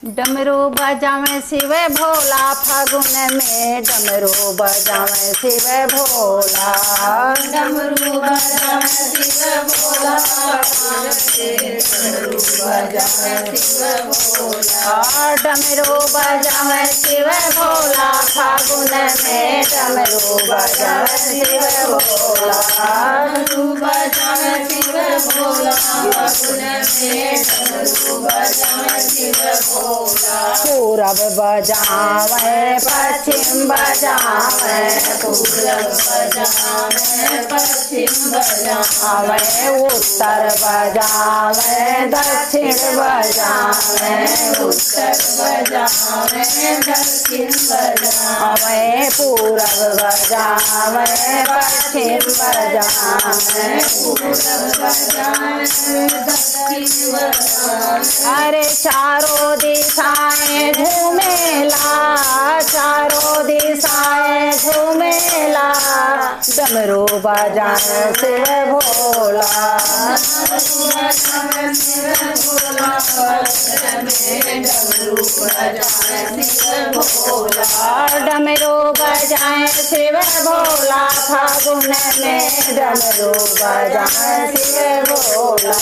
डमरू बजावे शिव भोला फागुन में डमरू बजावे शिव भोला। डमरू बजावे शिव भोला फागुन में डमरू बजावे शिव भोला। डमरू बजावे शिव भोला फागुन में डमरू बजावे शिव भोला। डमरू बजावे शिव भोला फागुन में डमरू बजावे शिव भोला। पूरब बजावे पश्चिम बजावे पूरब बजावे पश्चिम बजावे उत्तर बजावे दक्षिण बजावे उत्तर बजावे दक्षिण बजावे पूरब बजावे पश्चिम बजावे पूरब बजावे दक्षिण बजावे। अरे चारों दिशाएं झूमेला चारों दिशाएं झूमेला डमरू बजावे शिव भोला। डमरू बजाए शिव भोला फागुन में डमरू बजाए शिव भोला।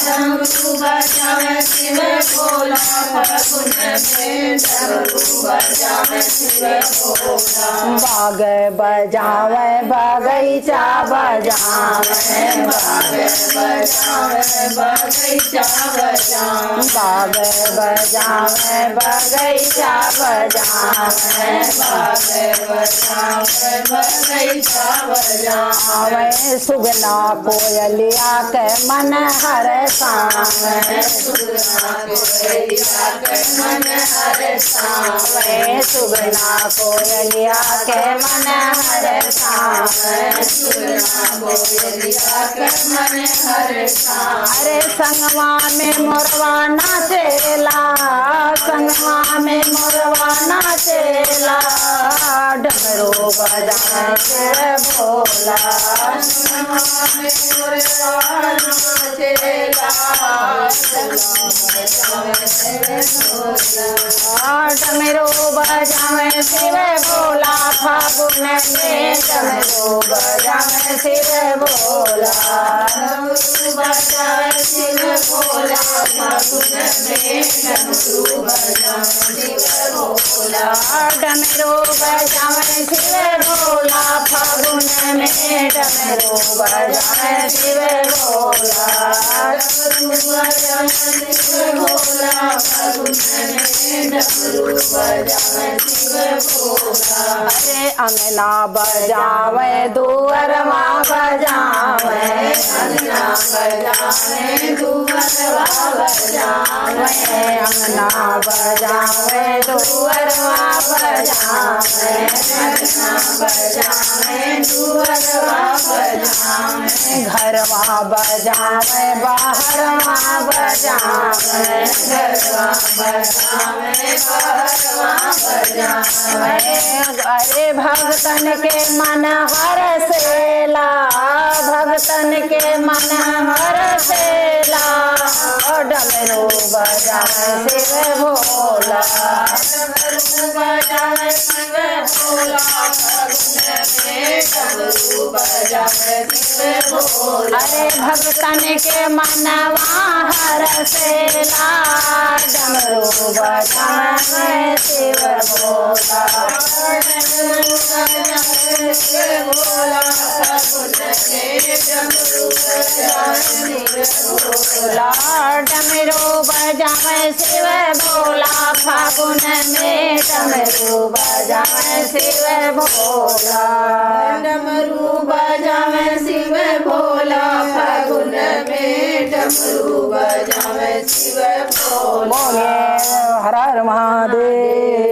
डमरू बजावे शिव भोला फागुन में डमरू बजावे शिव भोला। बाग बजावे बगीचा बजावे बाग बजावे बगीचा बजावे बाग बजावे बगीचा बजावे बाग बजावे बगीचा बजावे। सुगना कोयलिया के मन हर सावे सुगना कोयलिया के मन हर सावे सुगना कोयलिया के मन हर सावे सुगना कोयलिया के मन हर सावे। अरे संगवा में मोरवा नाचेला संगवा में मोरवा नाचेला डमरू बजावे शिव भोला। डमरू बजावे शिव भोला फागुन में डमरू बजावे शिव भोला। डमरू बजावे शिव भोला फागुन में डमरू बजावे शिव भोला। डमरू बजावे शिव भोला फागुन में डमरू बजावे शिव भोला। डमरू बजावे शिव भोला फागुन में डमरू बजावे शिव भोला। अरे अंगना बजावे दुअरवा बजावे अंगना बजावे दुअरवा बजावे अंगना बजावे दुअरवा बजावे अंगना बजावे दुअरवा बजावे घरवा बजावे बाहरवा बजावे घरवा बजावे बाहरवा बजावे। अरे भगतन के मन हरसेला भगतन के मन हरसेला डमरू बजावे शिव भोला। डमरू बजावे शिव भोला फागुन में डमरू बजावे शिव भोला। अरे भगतन के मनवा हरसेला डमरू बजावे शिव भोला। डमरू बजावे शिव भोला फागुन में डमरू बजावे शिव भोला। डमरू बजावे शिव भोला फागुन में डमरू बजावे शिव भोला। डमरू बजावे शिव भोला फागुन में डमरू बजावे शिव भोला। हर हर महादेव।